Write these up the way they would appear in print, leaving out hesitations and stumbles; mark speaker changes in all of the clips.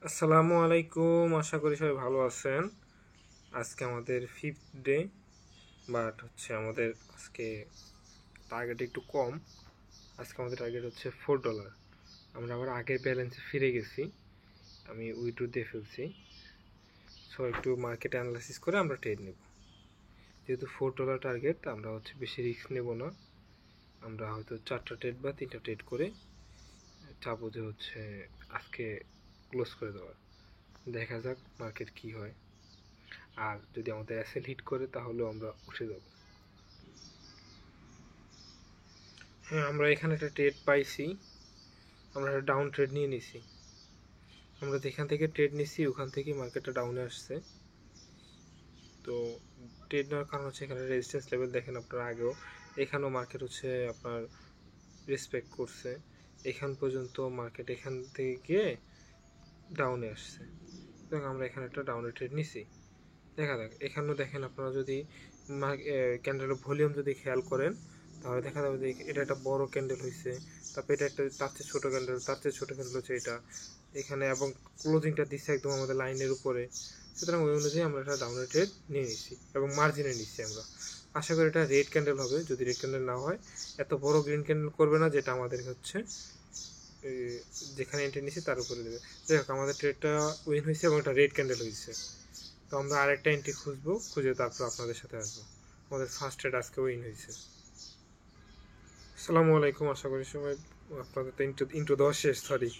Speaker 1: আসসালামু আলাইকুম, আশা করি সবাই ভালো আছেন। আজকে আমাদের 5th ডে, বাট হচ্ছে আমাদের আজকে টার্গেট একটু কম। আজকে আমাদের টার্গেট হচ্ছে $4। আমরা আবার আগের ব্যালেন্সে ফিরে গেছি, আমি উইথড্র দিয়ে ফেলছি। সো একটু মার্কেট অ্যানালাইসিস করে আমরা ট্রেড নেব। যেহেতু $4 টার্গেট, আমরা হচ্ছে বেশি রিস্ক নেব না। আমরা হয়তো 4টা ট্রেড বা 3টা ট্রেড করে চাবো যে হচ্ছে আজকে ক্লোজ করে দেওয়ার। দেখা যাক মার্কেট কি হয়। আর যদি আমাদের অ্যাসেল হিট করে তাহলেও আমরা উঠে যাব। হ্যাঁ, আমরা এখানে একটা ট্রেড পাইছি, আমরা একটা ডাউন ট্রেড নিয়ে নিছি। আমরা যেখান থেকে ট্রেড নিছি ওখান থেকে মার্কেটটা ডাউনে আসছে। তো ট্রেড নেওয়ার কারণ হচ্ছে এখানে রেজিস্ট্যান্স লেভেল দেখেন আপনারা আগেও, এখানেও মার্কেট হচ্ছে আপনার রেসপেক্ট করছে। এখান পর্যন্ত মার্কেট এখান থেকে গিয়ে ডাউনে আসছে, এবং আমরা এখানে একটা ডাউনে ট্রেড নিছি। দেখা যাক, এখানেও দেখেন আপনারা যদি ক্যান্ডেলের ভলিউম যদি খেয়াল করেন তাহলে দেখা যাবে যে এটা একটা বড় ক্যান্ডেল হয়েছে, তারপর এটা একটা তার চেয়ে ছোটো ক্যান্ডেল, তার চেয়ে ছোটো ক্যান্ডেল হচ্ছে এটা এখানে, এবং ক্লোজিংটা দিচ্ছে একদম আমাদের লাইনের উপরে। সুতরাং ওই অনুযায়ী আমরা একটা ডাউনের ট্রেড নিয়ে নিচ্ছি এবং মার্জিনে নিচ্ছি আমরা। আশা করি এটা রেড ক্যান্ডেল হবে, যদি রেড ক্যান্ডেল না হয় এত বড় গ্রিন ক্যান্ডেল করবে না, যেটা আমাদের হচ্ছে যেখানে এন্ট্রি নিচ্ছি তার উপরে দেবে। যাই হোক, আমাদের ট্রেডটা উইন হয়েছে এবং এটা রেড ক্যান্ডেল হয়েছে। তো আমরা আরেকটা এন্ট্রি খুঁজবো, খুঁজে তারপর আপনাদের সাথে আসবো। আমাদের ফার্স্ট ট্রেড আজকে উইন হয়েছে। আসসালামু আলাইকুম, আশা করি সবাই, আপনাদের তো ইন্ট্রো দেওয়া শেষ, সরি।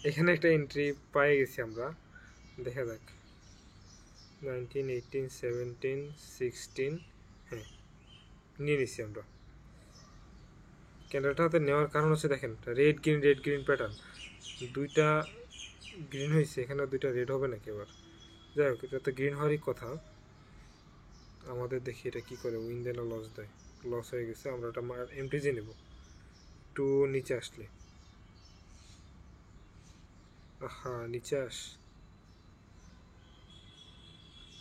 Speaker 1: এখানে একটা এন্ট্রি পেয়ে গেছি আমরা, দেখা যাক। 19, 18, 17, 16, হ্যাঁ নিয়ে নিচ্ছি আমরা। ক্যান্ডেলটা হাতে নেওয়ার কারণ হচ্ছে দেখেন রেড গ্রিন প্যাটার্ন, দুইটা গ্রিন হয়েছে, এখানে দুইটা রেড হবে নাকি এবার? যাই হোক, এটা তো গ্রিন হওয়ারই কথা। আমাদের দেখি এটা কি করে, উইন দেয় না লস দেয়। লস হয়ে গেছে, আমরা এটা এমটিজি নেব একটু নিচে আসলে। হ্যাঁ, নিচে আস,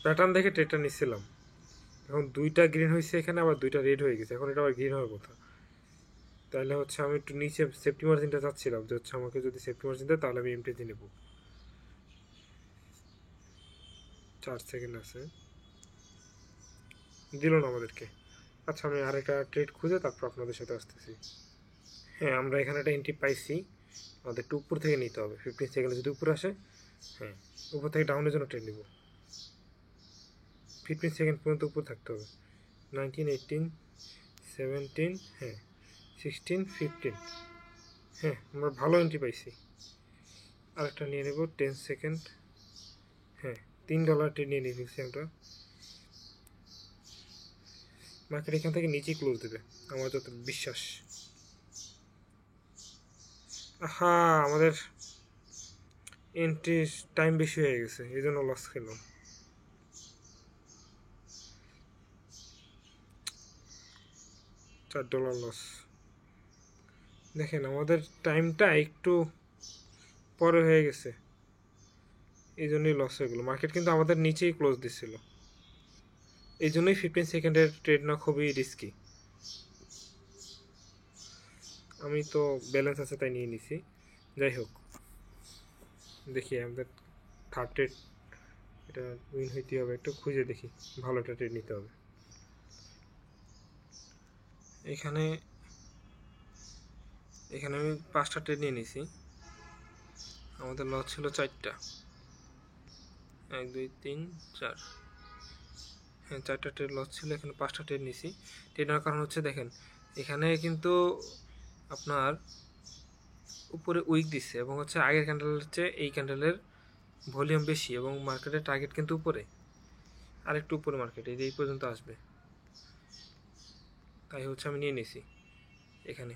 Speaker 1: প্যাটার্ন দেখে ট্রেডটা নিচ্ছিলাম। এখন দুইটা গ্রিন হয়েছে এখানে, আবার দুইটা রেড হয়ে গেছে, এখন এটা আবার গ্রিন হওয়ার কথা। তাহলে হচ্ছে আমি একটু নিচে সেফটি মার্জিনটা চাচ্ছিলাম, যে হচ্ছে আমাকে যদি সেফটি মার্জিন দেয় তাহলে আমি এমটিজি নেব। 4 সেকেন্ড আছে, দিল না আমাদেরকে। আচ্ছা, আমি আরেকটা ট্রেড খুঁজে তারপর আপনাদের সাথে আসতেছি। হ্যাঁ, আমরা এখানে একটা এন্ট্রি পাইছি, আমাদের একটু উপর থেকে নিতে হবে। 15 সেকেন্ডে যদি উপরে আসে, হ্যাঁ উপর থেকে ডাউনের জন্য ট্রেড নিব। 15 সেকেন্ড পর্যন্ত উপর থাকতে হবে। 19, 18, 17, হ্যাঁ 16, 15, হ্যাঁ আমরা ভালো এন্ট্রি পাইছি। আরেকটা নিয়ে নেব 10 সেকেন্ড, হ্যাঁ $3 ট্রেড নিয়ে ফেলছি আমরা। মার্কেট এখান থেকে নিচেই ক্লোজ দেবে আমার যত বিশ্বাস। হ্যাঁ, আমাদের এন্ট্রি টাইম বেশি হয়ে গেছে, এই জন্য লস খেলাম। $4 লস। দেখেন আমাদের টাইমটা একটু পরে হয়ে গেছে, এই জন্যই লস হয়ে গেলো। মার্কেট কিন্তু আমাদের নিচেই ক্লোজ দিচ্ছিল, এই জন্যই 15 সেকেন্ডের ট্রেড না খুবই রিস্কি। আমি তো ব্যালেন্স আছে তাই নিয়ে নিছি। যাই হোক, দেখি আমাদের থার্ড ট্রেড, এটা উইন হইতে হবে, একটু খুঁজে দেখি, ভালো একটা ট্রেড নিতে হবে। এখানে এখানে আমি 5টা ট্রেড নিয়ে নিছি, আমাদের লস ছিল 4টা, 1, 2, 3, 4, হ্যাঁ 4টা ট্রেড লস ছিল, এখানে 5টা ট্রেড নিছি। ট্রেড নেওয়ার কারণ হচ্ছে দেখেন এখানে কিন্তু আপনার উপরে উইক দিচ্ছে, এবং হচ্ছে আগের ক্যান্ডেলের চেয়ে এই ক্যান্ডেলের ভলিউম বেশি, এবং মার্কেটের টার্গেট কিন্তু উপরে, আরেকটু উপরে মার্কেটে এই পর্যন্ত আসবে। তাই হচ্ছে আমি নিয়ে নিছি এখানে।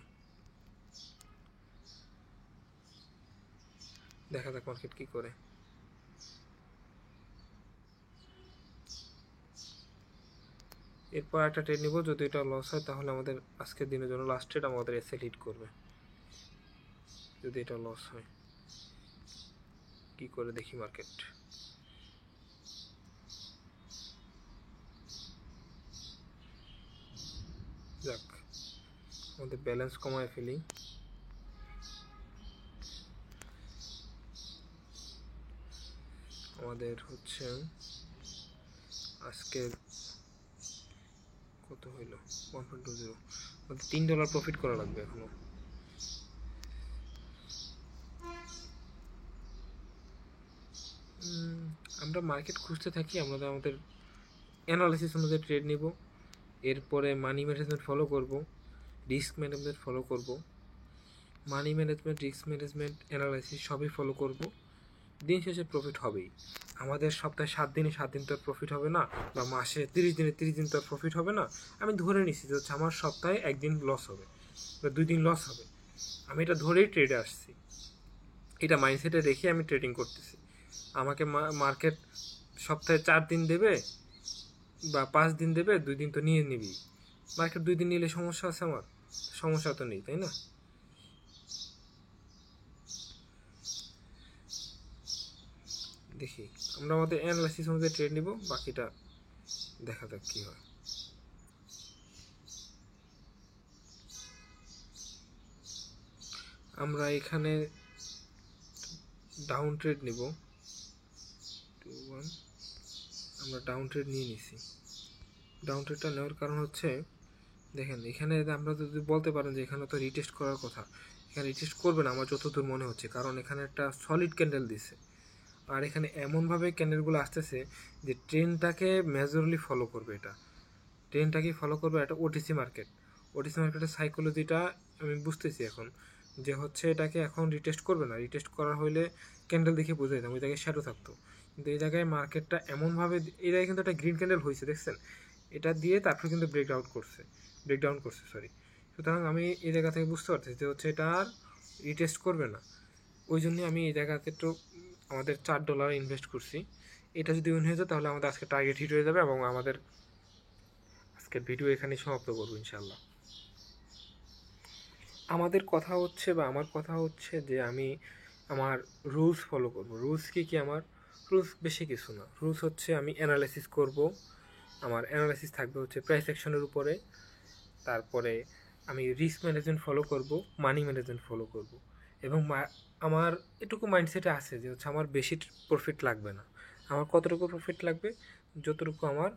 Speaker 1: দেখা যাক মার্কেট কি করে। এরপর একটা ট্রেড নিব, যদি এটা লস হয় তাহলে আমাদের আজকের দিনের জন্য লাস্ট ট্রেড, আমাদের এসএল হিট করবে। যদি এটা লস হয় কি করে দেখি মার্কেট। যাক, আমাদের ব্যালেন্স কমায় ফেলি। আমাদের হচ্ছে আজকের কত হইল 1.20, আমাদের $3 প্রফিট করা লাগবে এখনো। আমরা মার্কেট খুঁজতে থাকি, আমরা আমাদের অ্যানালাইসিস অনুযায়ী ট্রেড নিব, এরপরে মানি ম্যানেজমেন্ট ফলো করব, রিস্ক ম্যানেজমেন্ট ফলো করব, money management, risk management, analysis সবই ফলো করব। দিন শেষে প্রফিট হবেই। আমাদের সপ্তাহে 7 দিনে 7 দিন তো আর প্রফিট হবে না, বা মাসে 30 দিনে 30 দিন তো আর প্রফিট হবে না। আমি ধরে নিচ্ছি যে হচ্ছে আমার সপ্তাহে একদিন লস হবে বা 2 দিন লস হবে, আমি এটা ধরেই ট্রেডে আসছি, এটা মাইন্ডসেটে রেখে আমি ট্রেডিং করতেছি। আমাকে মার্কেট সপ্তাহে 4 দিন দেবে বা 5 দিন দেবে, 2 দিন তো নিয়ে নিবি। মার্কেট 2 দিন নিলে সমস্যা আছে আমার? সমস্যা তো নেই, তাই না? দেখি আমরা আমাদের অ্যানালাইসিস অনুযায়ী ট্রেড নিব, বাকিটা দেখা যাক কি হয়। আমরা এখানে ডাউন ট্রেড নিব 2-1, আমরা ডাউন ট্রেড নিয়ে নিছি। ডাউন ট্রেডটা নেওয়ার কারণ হচ্ছে, দেখেন এখানে আমরা যদি বলতে পারেন যে এখানে তো রিটেস্ট করার কথা, এখানে রিটেস্ট করবে না আমার যতদূর মনে হচ্ছে, কারণ এখানে একটা সলিড ক্যান্ডেল দিছে, আর এখানে এমনভাবে ক্যান্ডেলগুলো আসতেছে যে ট্রেনটাকে মেজরলি ফলো করবে, এটা ট্রেনটাকেই ফলো করবে। এটা ওটিসি মার্কেট, ওটিসি মার্কেটের সাইকোলজিটা আমি বুঝতেছি এখন, যে হচ্ছে এটাকে এখন রিটেস্ট করবে না। রিটেস্ট করা হলে ক্যান্ডেল দেখে বুঝে যেতাম ওই জায়গায় শ্যাডো থাকতো, কিন্তু এই জায়গায় মার্কেটটা এমনভাবে, এই জায়গায় কিন্তু একটা গ্রিন ক্যান্ডেল হয়েছে দেখছেন, এটা দিয়ে তারপর কিন্তু ব্রেকডাউন করছে সরি। সুতরাং আমি এই জায়গা থেকে বুঝতে পারতেছি যে হচ্ছে এটা আর রিটেস্ট করবে না, ওই জন্যই আমি এই জায়গাতে একটু আমাদের $4 ইনভেস্ট করছি। এটা যদি উইন হয়ে যায় তাহলে আমাদের আজকে টার্গেট হিট হয়ে যাবে, এবং আমাদের আজকের ভিডিও এখানেই সমাপ্ত করবো ইনশাল্লাহ। আমাদের কথা হচ্ছে বা আমার কথা হচ্ছে যে আমি আমার রুলস ফলো করব। রুলস কি আমার রুলস বেশি কিছু না, রুলস হচ্ছে আমি অ্যানালাইসিস করব, আমার অ্যানালাইসিস থাকবে হচ্ছে প্রাইস অ্যাকশনের উপরে, তারপরে আমি রিস্ক ম্যানেজমেন্ট ফলো করব, মানি ম্যানেজমেন্ট ফলো করব, এবং আমার এটুকু মাইন্ডসেটে আছে যে হচ্ছে আমার বেশি প্রফিট লাগবে না। আমার কতটুকু প্রফিট লাগবে, যতটুকু আমার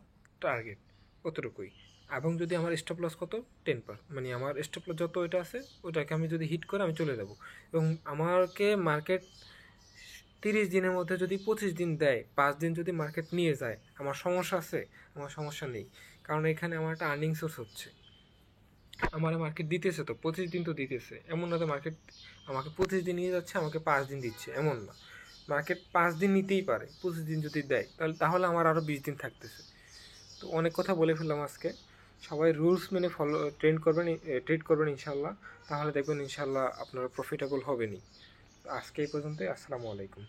Speaker 1: টার্গেট ততটুকুই। এবং যদি আমার স্টপ লস কত 10%, মানে আমার স্টপ লস যত ওইটা আছে ওটাকে আমি যদি হিট করে আমি চলে যাব। এবং আমাকে মার্কেট 30 দিনের মধ্যে যদি 25 দিন দেয়, 5 দিন যদি মার্কেট নিয়ে যায়, আমার সমস্যা আছে? আমার সমস্যা নেই, কারণ এখানে আমার একটা আর্নিং সোর্স হচ্ছে। আমার মার্কেট দিতেছে তো 25 দিন তো দিতেছে, এমন না তো মার্কেট আমাকে 25 দিন নিয়ে যাচ্ছে, আমাকে 5 দিন দিচ্ছে, এমন না। মার্কেট 5 দিন নিতেই পারে, 25 দিন যদি দেয় তাহলে আমার আরও 20 দিন থাকতেছে। তো অনেক কথা বলে ফেললাম আজকে। সবাই রুলস মেনে ট্রেড করবেন ইনশাল্লাহ, তাহলে দেখবেন ইনশাল্লাহ আপনারা প্রফিটেবল হবেনই। আজকে এই পর্যন্তই। আসসালামু আলাইকুম।